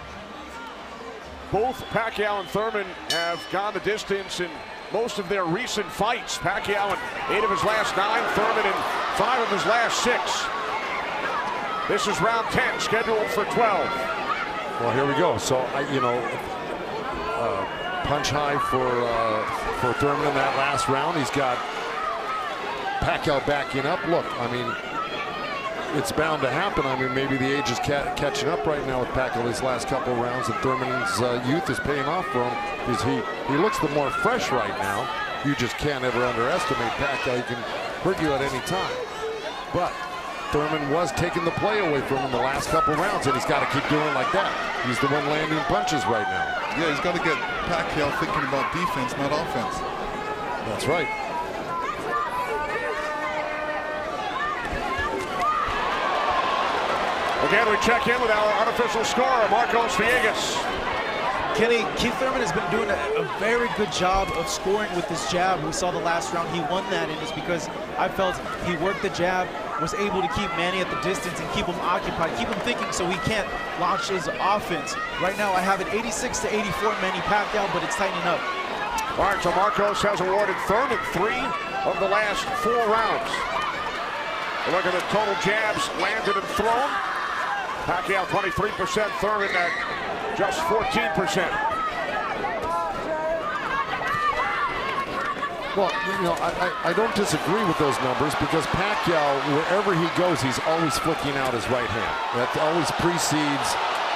Both Pacquiao and Thurman have gone the distance in most of their recent fights. Pacquiao in 8 of his last 9, Thurman in 5 of his last 6. This is round 10, scheduled for 12. Well, here we go. So, punch high for Thurman in that last round. He's got Pacquiao backing up. Look, I mean, it's bound to happen. I mean, maybe the age is catching up right now with Pacquiao these last couple of rounds, and Thurman's youth is paying off for him because he looks the more fresh right now. You just can't ever underestimate Pacquiao. He can hurt you at any time. But Thurman was taking the play away from him the last couple of rounds, and he's got to keep doing like that. He's the one landing punches right now. Yeah, he's got to get Pacquiao thinking about defense, not offense. That's right. Again, we check in with our unofficial scorer, Marcos Villegas. Kenny, Keith Thurman has been doing a very good job of scoring with this jab. We saw the last round he won that, and it's because I felt he worked the jab, was able to keep Manny at the distance and keep him occupied, keep him thinking so he can't launch his offense. Right now I have it 86 to 84 Manny Pacquiao, but it's tightening up. All right, so Marcos has awarded Thurman 3 of the last 4 rounds. Look at the total jabs landed and thrown. Pacquiao 23%, Thurman at just 14%. Well, I don't disagree with those numbers because Pacquiao, wherever he goes, he's always flicking out his right hand. That always precedes,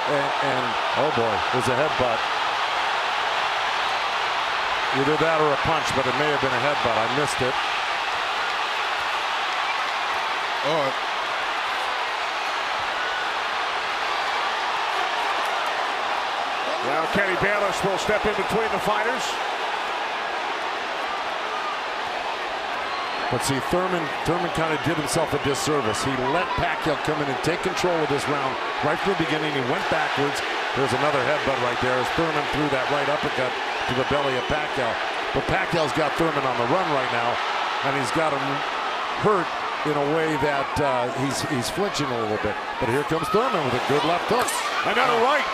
and oh boy, there's a headbutt. Either that or a punch, but it may have been a headbutt. I missed it. Oh. Now Kenny Bayless will step in between the fighters. But see, Thurman kind of did himself a disservice. He let Pacquiao come in and take control of this round right from the beginning. He went backwards. There's another headbutt right there as Thurman threw that right uppercut to the belly of Pacquiao. But Pacquiao's got Thurman on the run right now, and he's got him hurt in a way that he's flinching a little bit. But here comes Thurman with a good left hook. Another right.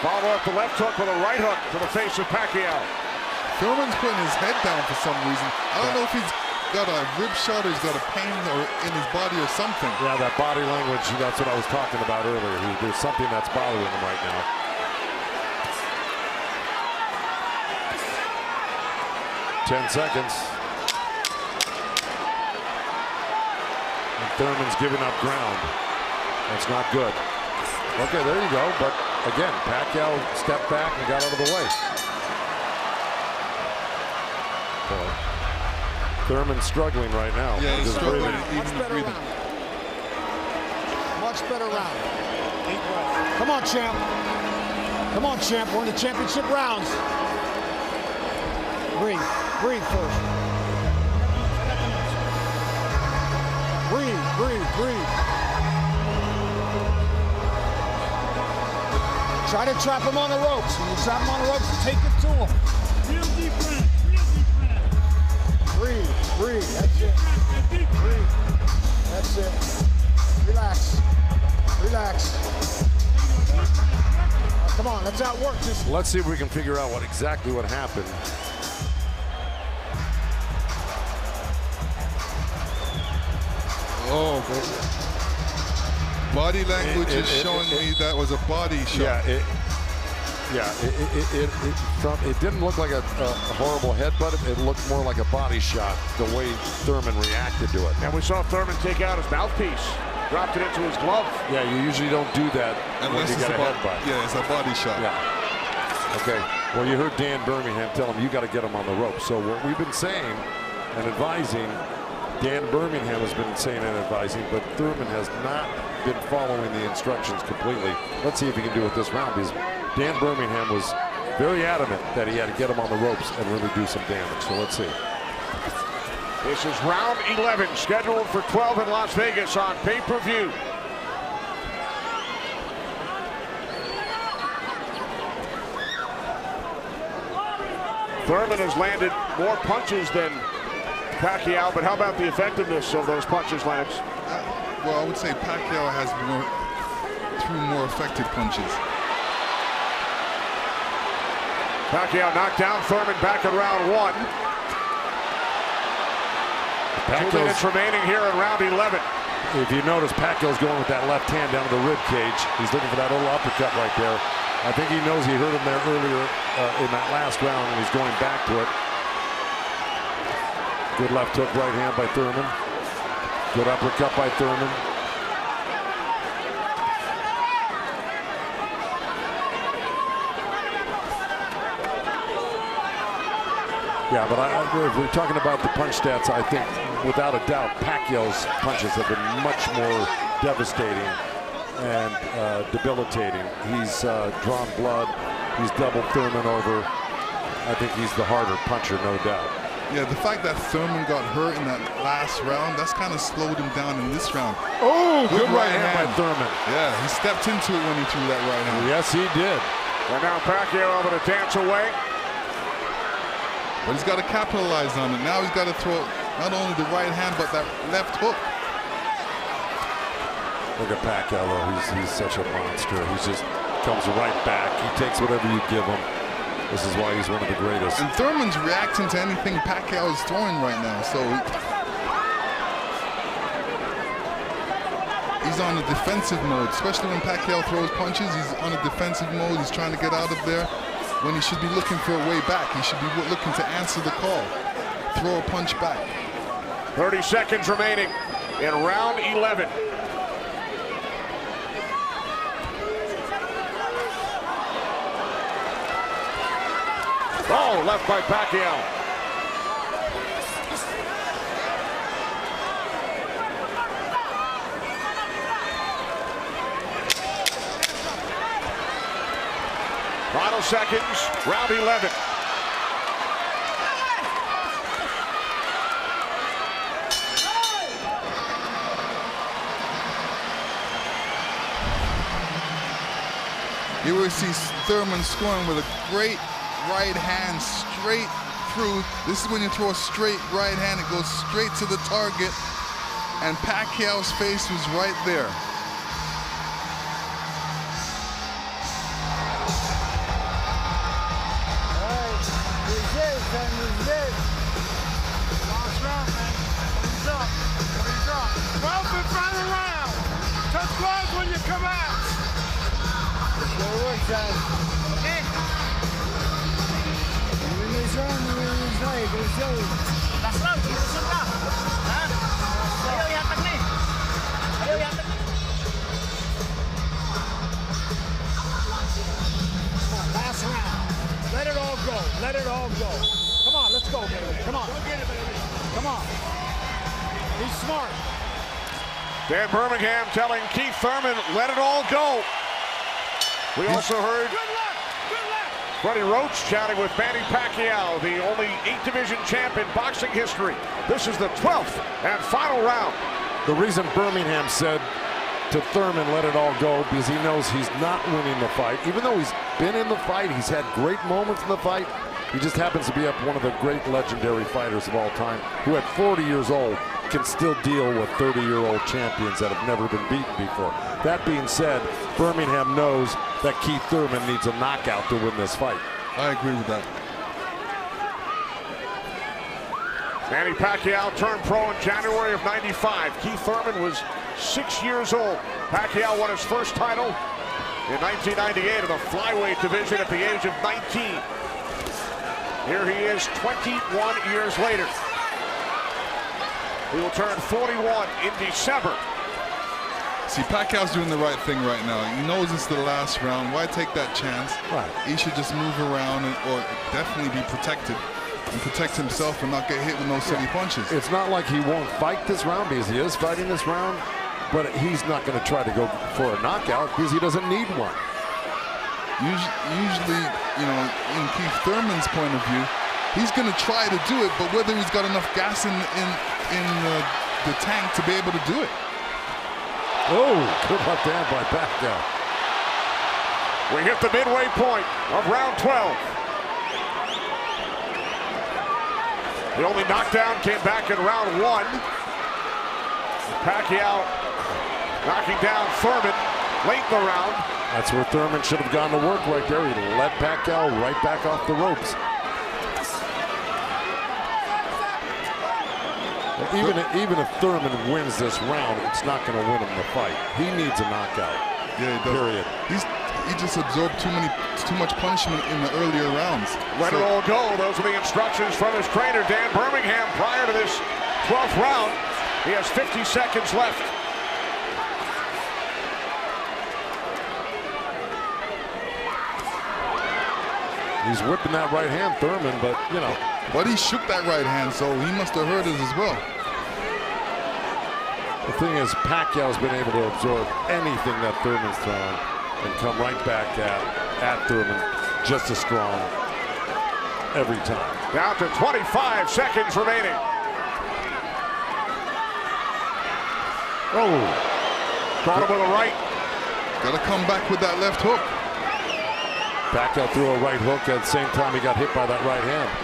Follow up the left hook with a right hook to the face of Pacquiao. Thurman's putting his head down for some reason. I don't know if he's got a rib shot or he's got a pain in his body or something. Yeah, that body language, that's what I was talking about earlier. There's something that's bothering him right now. Ten seconds. And Thurman's giving up ground. That's not good. Okay, there you go. But again, Pacquiao stepped back and got out of the way. Thurman's struggling right now. Yeah, he's struggling. Much better round. Much better round. Come on, champ. Come on, champ. We're in the championship rounds. Breathe. Breathe first. Breathe, breathe, breathe. Try to trap him on the ropes. When you trap him on the ropes, take it to him. Real deep breath. Real deep breath. Breathe, breathe. That's it. Breathe. That's it. That's how it works. Let's see if we can figure out exactly what happened. Oh, body language is showing me that was a body shot. It didn't look like a horrible headbutt. It looked more like a body shot, the way Thurman reacted to it. And we saw Thurman take out his mouthpiece, dropped it into his glove. Yeah, you usually don't do that unless you get a headbutt. Yeah, it's a body shot. Yeah. Okay. Well, you heard Dan Birmingham tell him you got to get him on the rope. So what we've been saying and advising, Dan Birmingham has been saying and advising, but Thurman has not been following the instructions completely. Let's see if he can do it this round, because Dan Birmingham was very adamant that he had to get him on the ropes and really do some damage. So let's see. This is round 11, scheduled for 12 in Las Vegas on pay-per-view. Thurman has landed more punches than Pacquiao, but how about the effectiveness of those punches, Lennox? Well, I would say Pacquiao has threw more effective punches. Pacquiao knocked down Thurman back in round 1. 2 minutes remaining here in round 11. If you notice, Pacquiao's going with that left hand down to the rib cage. He's looking for that little uppercut right there. I think he knows he hurt him there earlier in that last round, and he's going back to it. Good left hook right hand by Thurman. Good uppercut by Thurman. Yeah, but if we're talking about the punch stats, I think without a doubt Pacquiao's punches have been much more devastating and debilitating. He's drawn blood. He's doubled Thurman over. I think he's the harder puncher, no doubt. Yeah, the fact that Thurman got hurt in that last round, that's kind of slowed him down in this round. Oh, good right hand by Thurman. Yeah, he stepped into it when he threw that right hand. Yes, he did. And now Pacquiao able to dance away. But he's got to capitalize on it. Now he's got to throw not only the right hand, but that left hook. Look at Pacquiao, though. He's such a monster. He just comes right back. He takes whatever you give him. This is why he's one of the greatest. And Thurman's reacting to anything Pacquiao is throwing right now. So he's on a defensive mode, especially when Pacquiao throws punches. He's on a defensive mode. He's trying to get out of there when he should be looking for a way back. He should be looking to answer the call, throw a punch back. 30 seconds remaining in round 11. Oh, left by Pacquiao. Final seconds, round 11. You will see Thurman scoring with a great right hand straight through. This is when you throw a straight right hand, it goes straight to the target, and Pacquiao's face was right there. Last round, man. What are you doing? 12th and final round. Touch gloves when you come out. Good work, son. Okay. Win this round, you win this fight. Go show. Last round, sumunod ka. Ha? Ayaw yatag na eh. Ayaw yatag na. Come on, last round. Let it all go. Let it all go. Come on, let's go, baby. Come on. Come on. He's smart. Dan Birmingham telling Keith Thurman, let it all go. We also heard Freddie Roach chatting with Manny Pacquiao, the only 8-division champ in boxing history. This is the 12th and final round. The reason Birmingham said to Thurman, let it all go, because he knows he's not winning the fight. Even though he's been in the fight, he's had great moments in the fight. He just happens to be up one of the great legendary fighters of all time, who at 40 years old can still deal with 30-year-old champions that have never been beaten before. That being said, Birmingham knows that Keith Thurman needs a knockout to win this fight. I agree with that. Manny Pacquiao turned pro in January of '95. Keith Thurman was 6 years old. Pacquiao won his first title in 1998 in the flyweight division at the age of 19. Here he is 21 years later. He will turn 41 in December. See, Pacquiao's doing the right thing right now. He knows it's the last round. Why take that chance? Right. He should just move around or definitely be protected and protect himself and not get hit with no silly punches. It's not like he won't fight this round, because he is fighting this round, but he's not going to try to go for a knockout because he doesn't need one. Usually, you know, in Keith Thurman's point of view, he's going to try to do it, but whether he's got enough gas in the tank to be able to do it. Oh, good left hand by Pacquiao. We hit the midway point of round 12. The only knockdown came back in round 1. Pacquiao knocking down Thurman late in the round. That's where Thurman should have gone to work right there. He let Pacquiao right back off the ropes. Even if Thurman wins this round, it's not going to win him the fight. He needs a knockout. Yeah, he does. Period. He just absorbed too much punishment in the earlier rounds. Let it all go. Those are the instructions from his trainer, Dan Birmingham, prior to this 12th round. He has 50 seconds left. He's whipping that right hand, Thurman, but, you know. But he shook that right hand, so he must have heard it as well. The thing is, Pacquiao's been able to absorb anything that Thurman's thrown and come right back at Thurman just as strong every time. Down to 25 seconds remaining. Oh, caught him with a right. Got to come back with that left hook. Pacquiao threw a right hook at the same time he got hit by that right hand.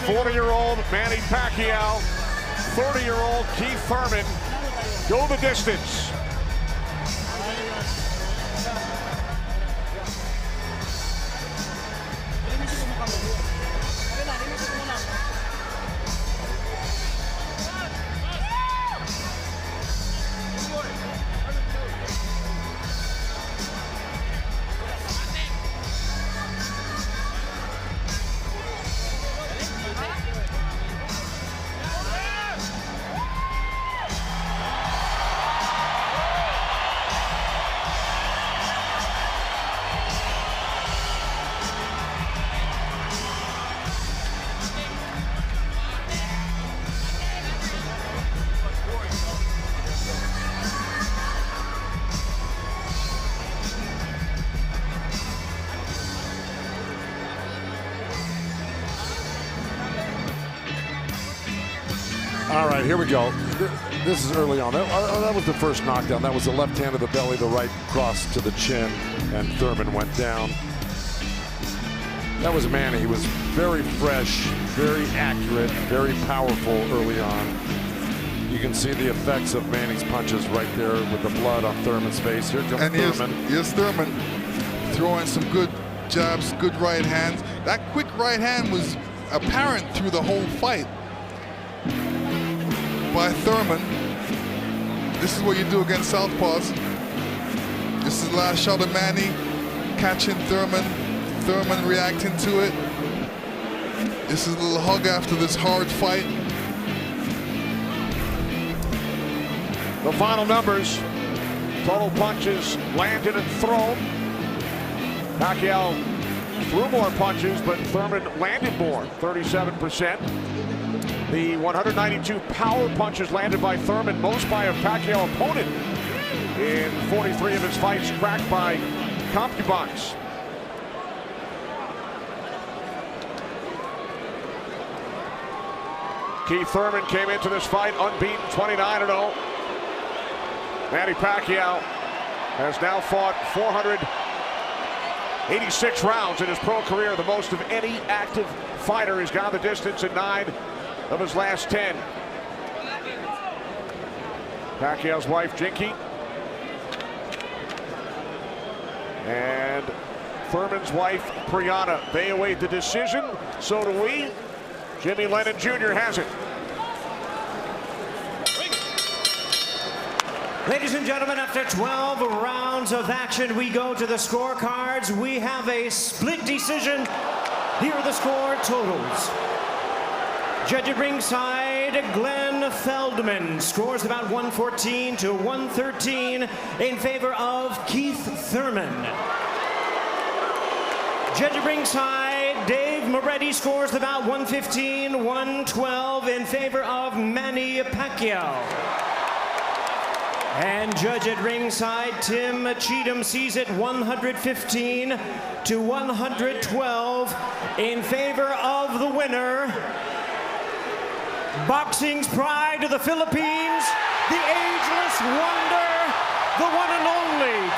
'40-year-old Manny Pacquiao, 30-year-old Keith Thurman go the distance. All right, here we go. This is early on. That was the first knockdown. That was the left hand to the belly, the right cross to the chin, and Thurman went down. That was Manny. He was very fresh, very accurate, very powerful early on. You can see the effects of Manny's punches right there with the blood on Thurman's face. Here comes Thurman. Here's Thurman throwing some good jabs, good right hands. That quick right hand was apparent through the whole fight by Thurman. This is what you do against southpaws. This is the last shot of Manny. catching Thurman. Thurman reacting to it. This is a little hug after this hard fight. The final numbers. Total punches landed and thrown. Pacquiao threw more punches, but Thurman landed more, 37%. The 192 power punches landed by Thurman, most by a Pacquiao opponent in 43 of his fights, cracked by concubines. Keith Thurman came into this fight unbeaten, 29-0. Manny Pacquiao has now fought 486 rounds in his pro career, the most of any active fighter. He's gone the distance in 9 of his last 10. Pacquiao's wife, Jinky, and Thurman's wife, Priyana. They await the decision. So do we. Jimmy Lennon Jr. has it. Ladies and gentlemen, after 12 rounds of action, we go to the scorecards. We have a split decision. Here are the score totals. Judge at ringside, Glenn Feldman scores about 114 to 113 in favor of Keith Thurman. Judge at ringside, Dave Moretti scores about 115, 112 in favor of Manny Pacquiao. And judge at ringside, Tim Cheatham sees it 115 to 112 in favor of the winner, boxing's pride of the Philippines, the ageless wonder, the one and only